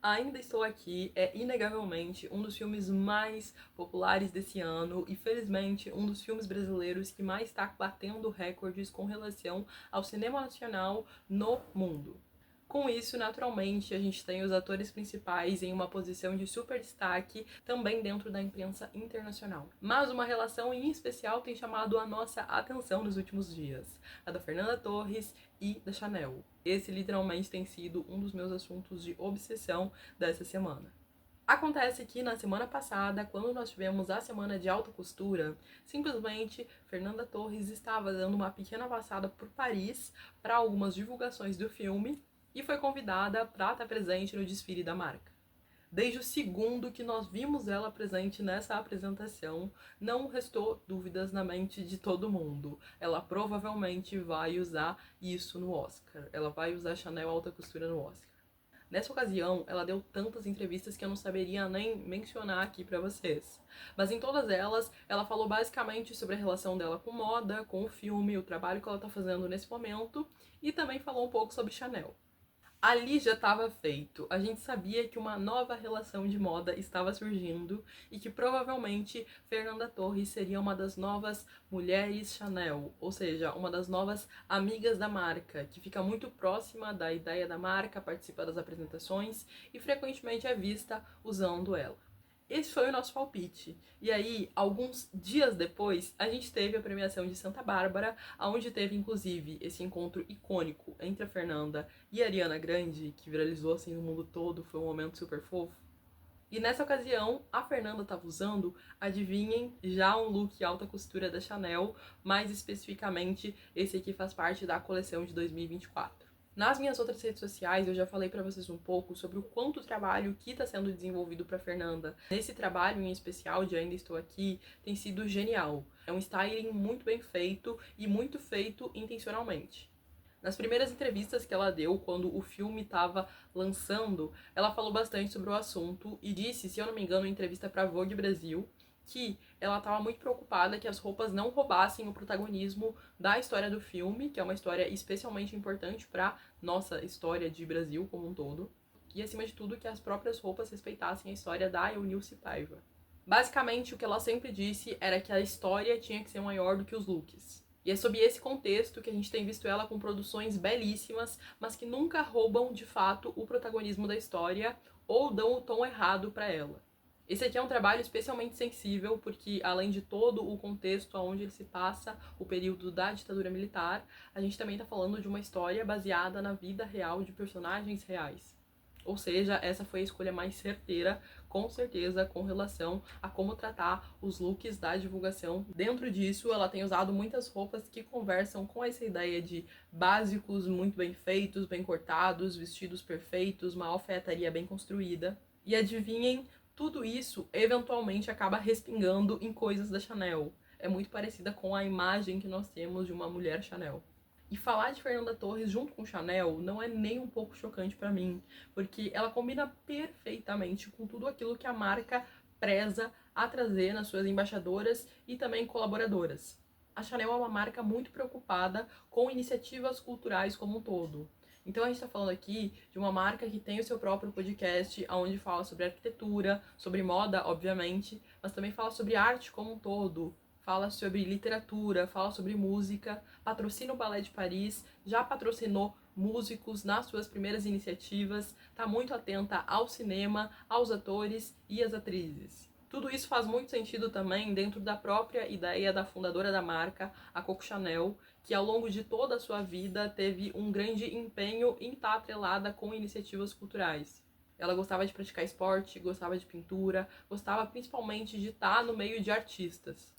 Ainda Estou Aqui é inegavelmente um dos filmes mais populares desse ano e, felizmente, um dos filmes brasileiros que mais está batendo recordes com relação ao cinema nacional no mundo. Com isso, naturalmente, a gente tem os atores principais em uma posição de super destaque também dentro da imprensa internacional. Mas uma relação em especial tem chamado a nossa atenção nos últimos dias, a da Fernanda Torres e da Chanel. Esse literalmente tem sido um dos meus assuntos de obsessão dessa semana. Acontece que na semana passada, quando nós tivemos a semana de alta costura, simplesmente Fernanda Torres estava dando uma pequena passada por Paris para algumas divulgações do filme e foi convidada para estar presente no desfile da marca. Desde o segundo que nós vimos ela presente nessa apresentação, não restou dúvidas na mente de todo mundo. Ela provavelmente vai usar isso no Oscar. Ela vai usar Chanel alta costura no Oscar. Nessa ocasião, ela deu tantas entrevistas que eu não saberia nem mencionar aqui pra vocês. Mas em todas elas, ela falou basicamente sobre a relação dela com moda, com o filme, o trabalho que ela tá fazendo nesse momento, e também falou um pouco sobre Chanel. Ali já estava feito. A gente sabia que uma nova relação de moda estava surgindo e que provavelmente Fernanda Torres seria uma das novas mulheres Chanel, ou seja, uma das novas amigas da marca, que fica muito próxima da ideia da marca, participa das apresentações e frequentemente é vista usando ela. Esse foi o nosso palpite. E aí, alguns dias depois, a gente teve a premiação de Santa Bárbara, onde teve inclusive esse encontro icônico entre a Fernanda e a Ariana Grande, que viralizou assim no mundo todo, foi um momento super fofo. E nessa ocasião, a Fernanda estava usando, adivinhem, já um look alta costura da Chanel, mais especificamente esse aqui faz parte da coleção de 2024. Nas minhas outras redes sociais, eu já falei para vocês um pouco sobre o quanto trabalho que está sendo desenvolvido para Fernanda. Nesse trabalho em especial de Ainda Estou Aqui, tem sido genial. É um styling muito bem feito e muito feito intencionalmente. Nas primeiras entrevistas que ela deu, quando o filme estava lançando, ela falou bastante sobre o assunto e disse, se eu não me engano, em entrevista para Vogue Brasil, que ela estava muito preocupada que as roupas não roubassem o protagonismo da história do filme, que é uma história especialmente importante para nossa história de Brasil como um todo, e acima de tudo que as próprias roupas respeitassem a história da Eunice Paiva. Basicamente, o que ela sempre disse era que a história tinha que ser maior do que os looks. E é sob esse contexto que a gente tem visto ela com produções belíssimas, mas que nunca roubam de fato o protagonismo da história ou dão o tom errado para ela. Esse aqui é um trabalho especialmente sensível porque, além de todo o contexto onde ele se passa, o período da ditadura militar, a gente também está falando de uma história baseada na vida real de personagens reais. Ou seja, essa foi a escolha mais certeira, com certeza, com relação a como tratar os looks da divulgação. Dentro disso, ela tem usado muitas roupas que conversam com essa ideia de básicos muito bem feitos, bem cortados, vestidos perfeitos, uma alfaiataria bem construída. E adivinhem, tudo isso eventualmente acaba respingando em coisas da Chanel. É muito parecida com a imagem que nós temos de uma mulher Chanel. E falar de Fernanda Torres junto com Chanel não é nem um pouco chocante para mim, porque ela combina perfeitamente com tudo aquilo que a marca preza a trazer nas suas embaixadoras e também colaboradoras. A Chanel é uma marca muito preocupada com iniciativas culturais como um todo. Então a gente está falando aqui de uma marca que tem o seu próprio podcast, onde fala sobre arquitetura, sobre moda, obviamente, mas também fala sobre arte como um todo, fala sobre literatura, fala sobre música, patrocina o Ballet de Paris, já patrocinou músicos nas suas primeiras iniciativas, está muito atenta ao cinema, aos atores e às atrizes. Tudo isso faz muito sentido também dentro da própria ideia da fundadora da marca, a Coco Chanel, que ao longo de toda a sua vida teve um grande empenho em estar atrelada com iniciativas culturais. Ela gostava de praticar esporte, gostava de pintura, gostava principalmente de estar no meio de artistas.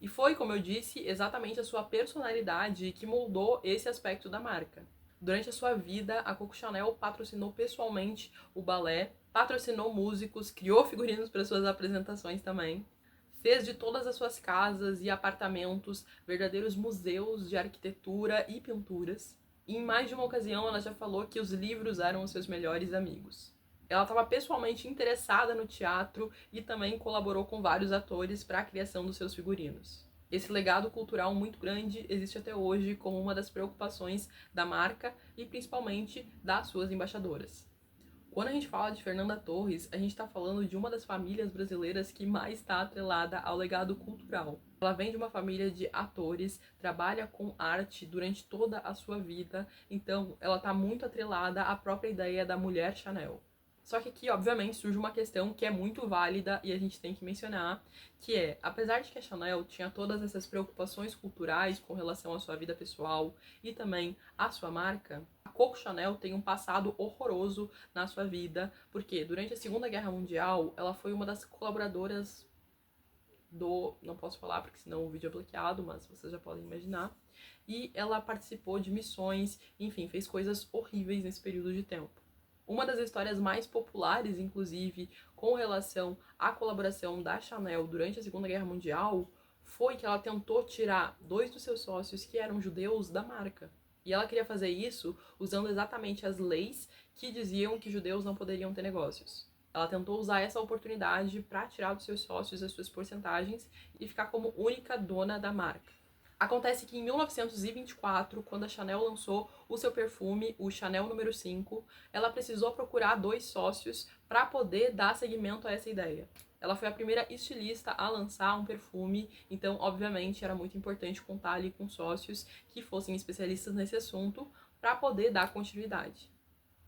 E foi, como eu disse, exatamente a sua personalidade que moldou esse aspecto da marca. Durante a sua vida, a Coco Chanel patrocinou pessoalmente o balé, patrocinou músicos, criou figurinos para suas apresentações também, fez de todas as suas casas e apartamentos verdadeiros museus de arquitetura e pinturas. E em mais de uma ocasião ela já falou que os livros eram os seus melhores amigos. Ela estava pessoalmente interessada no teatro e também colaborou com vários atores para a criação dos seus figurinos. Esse legado cultural muito grande existe até hoje como uma das preocupações da marca e principalmente das suas embaixadoras. Quando a gente fala de Fernanda Torres, a gente está falando de uma das famílias brasileiras que mais está atrelada ao legado cultural. Ela vem de uma família de atores, trabalha com arte durante toda a sua vida, então ela está muito atrelada à própria ideia da mulher Chanel. Só que aqui, obviamente, surge uma questão que é muito válida e a gente tem que mencionar, que é, apesar de que a Chanel tinha todas essas preocupações culturais com relação à sua vida pessoal e também à sua marca, a Coco Chanel tem um passado horroroso na sua vida, porque durante a Segunda Guerra Mundial, ela foi uma das colaboradoras não posso falar porque senão o vídeo é bloqueado, mas vocês já podem imaginar, e ela participou de missões, enfim, fez coisas horríveis nesse período de tempo. Uma das histórias mais populares, inclusive, com relação à colaboração da Chanel durante a Segunda Guerra Mundial, foi que ela tentou tirar 2 dos seus sócios, que eram judeus, da marca. E ela queria fazer isso usando exatamente as leis que diziam que judeus não poderiam ter negócios. Ela tentou usar essa oportunidade para tirar dos seus sócios as suas porcentagens e ficar como única dona da marca. Acontece que em 1924, quando a Chanel lançou o seu perfume, o Chanel número 5, ela precisou procurar 2 sócios para poder dar seguimento a essa ideia. Ela foi a primeira estilista a lançar um perfume, então, obviamente, era muito importante contar ali com sócios que fossem especialistas nesse assunto para poder dar continuidade.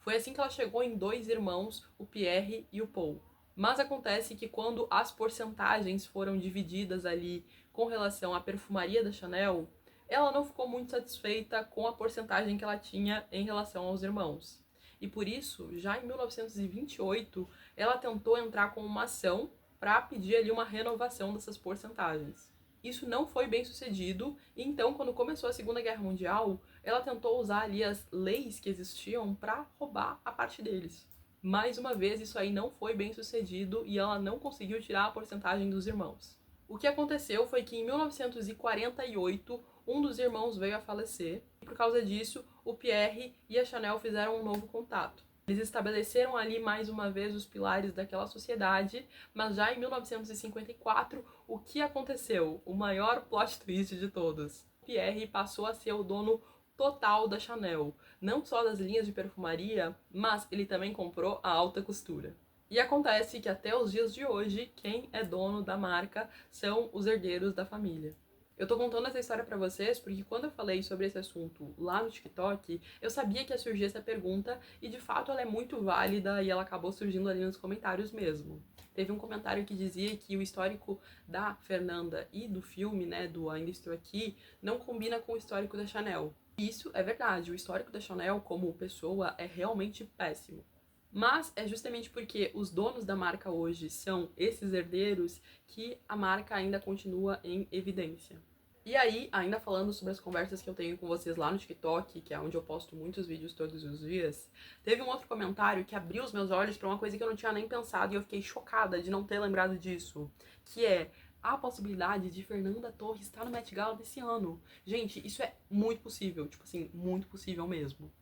Foi assim que ela chegou em 2 irmãos, o Pierre e o Paul. Mas acontece que quando as porcentagens foram divididas ali com relação à perfumaria da Chanel, ela não ficou muito satisfeita com a porcentagem que ela tinha em relação aos irmãos. E por isso, já em 1928, ela tentou entrar com uma ação para pedir ali uma renovação dessas porcentagens. Isso não foi bem sucedido, e então, quando começou a Segunda Guerra Mundial, ela tentou usar ali as leis que existiam para roubar a parte deles. Mais uma vez, isso aí não foi bem sucedido e ela não conseguiu tirar a porcentagem dos irmãos. O que aconteceu foi que em 1948, um dos irmãos veio a falecer, e por causa disso, o Pierre e a Chanel fizeram um novo contato. Eles estabeleceram ali mais uma vez os pilares daquela sociedade, mas já em 1954, o que aconteceu? O maior plot twist de todos. Pierre passou a ser o dono total da Chanel, não só das linhas de perfumaria, mas ele também comprou a alta costura. E acontece que até os dias de hoje, quem é dono da marca são os herdeiros da família. Eu tô contando essa história pra vocês porque quando eu falei sobre esse assunto lá no TikTok, eu sabia que ia surgir essa pergunta e de fato ela é muito válida e ela acabou surgindo ali nos comentários mesmo. Teve um comentário que dizia que o histórico da Fernanda e do filme, né, do Ainda Estou Aqui, não combina com o histórico da Chanel. Isso é verdade, o histórico da Chanel como pessoa é realmente péssimo. Mas é justamente porque os donos da marca hoje são esses herdeiros que a marca ainda continua em evidência. E aí, ainda falando sobre as conversas que eu tenho com vocês lá no TikTok, que é onde eu posto muitos vídeos todos os dias, teve um outro comentário que abriu os meus olhos para uma coisa que eu não tinha nem pensado e eu fiquei chocada de não ter lembrado disso, que é a possibilidade de Fernanda Torres estar no Met Gala desse ano. Gente, isso é muito possível, tipo assim, muito possível mesmo.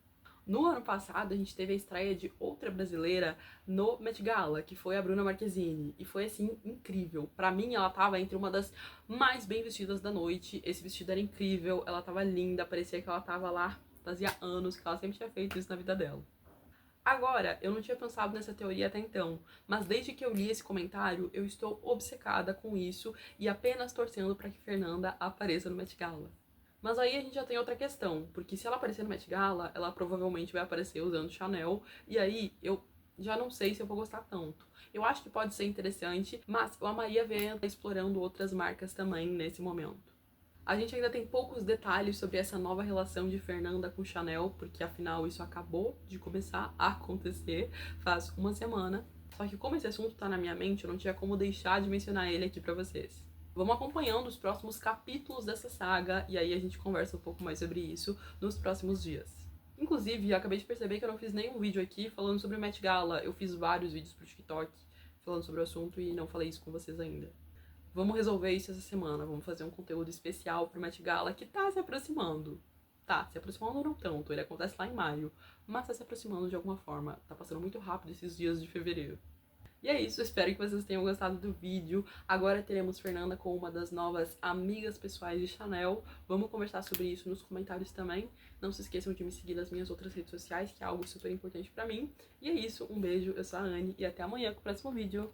No ano passado, a gente teve a estreia de outra brasileira no Met Gala, que foi a Bruna Marquezine. E foi, assim, incrível. Pra mim, ela tava entre uma das mais bem vestidas da noite. Esse vestido era incrível, ela tava linda, parecia que ela tava lá fazia anos, que ela sempre tinha feito isso na vida dela. Agora, eu não tinha pensado nessa teoria até então, mas desde que eu li esse comentário, eu estou obcecada com isso e apenas torcendo pra que Fernanda apareça no Met Gala. Mas aí a gente já tem outra questão, porque se ela aparecer no Met Gala, ela provavelmente vai aparecer usando Chanel, e aí eu já não sei se eu vou gostar tanto. Eu acho que pode ser interessante, mas eu amaria ver ela explorando outras marcas também nesse momento. A gente ainda tem poucos detalhes sobre essa nova relação de Fernanda com Chanel, porque afinal isso acabou de começar a acontecer faz uma semana. Só que como esse assunto tá na minha mente, eu não tinha como deixar de mencionar ele aqui pra vocês. Vamos acompanhando os próximos capítulos dessa saga e aí a gente conversa um pouco mais sobre isso nos próximos dias. Inclusive, eu acabei de perceber que eu não fiz nenhum vídeo aqui falando sobre o Met Gala. Eu fiz vários vídeos pro TikTok falando sobre o assunto e não falei isso com vocês ainda. Vamos resolver isso essa semana, vamos fazer um conteúdo especial pro Met Gala que tá se aproximando. Tá, se aproximando não tanto, ele acontece lá em maio, mas tá se aproximando de alguma forma. Tá passando muito rápido esses dias de fevereiro. E é isso, espero que vocês tenham gostado do vídeo. Agora teremos Fernanda com uma das novas amigas pessoais de Chanel. Vamos conversar sobre isso nos comentários também. Não se esqueçam de me seguir nas minhas outras redes sociais, que é algo super importante pra mim. E é isso, um beijo, eu sou a Anne e até amanhã com o próximo vídeo.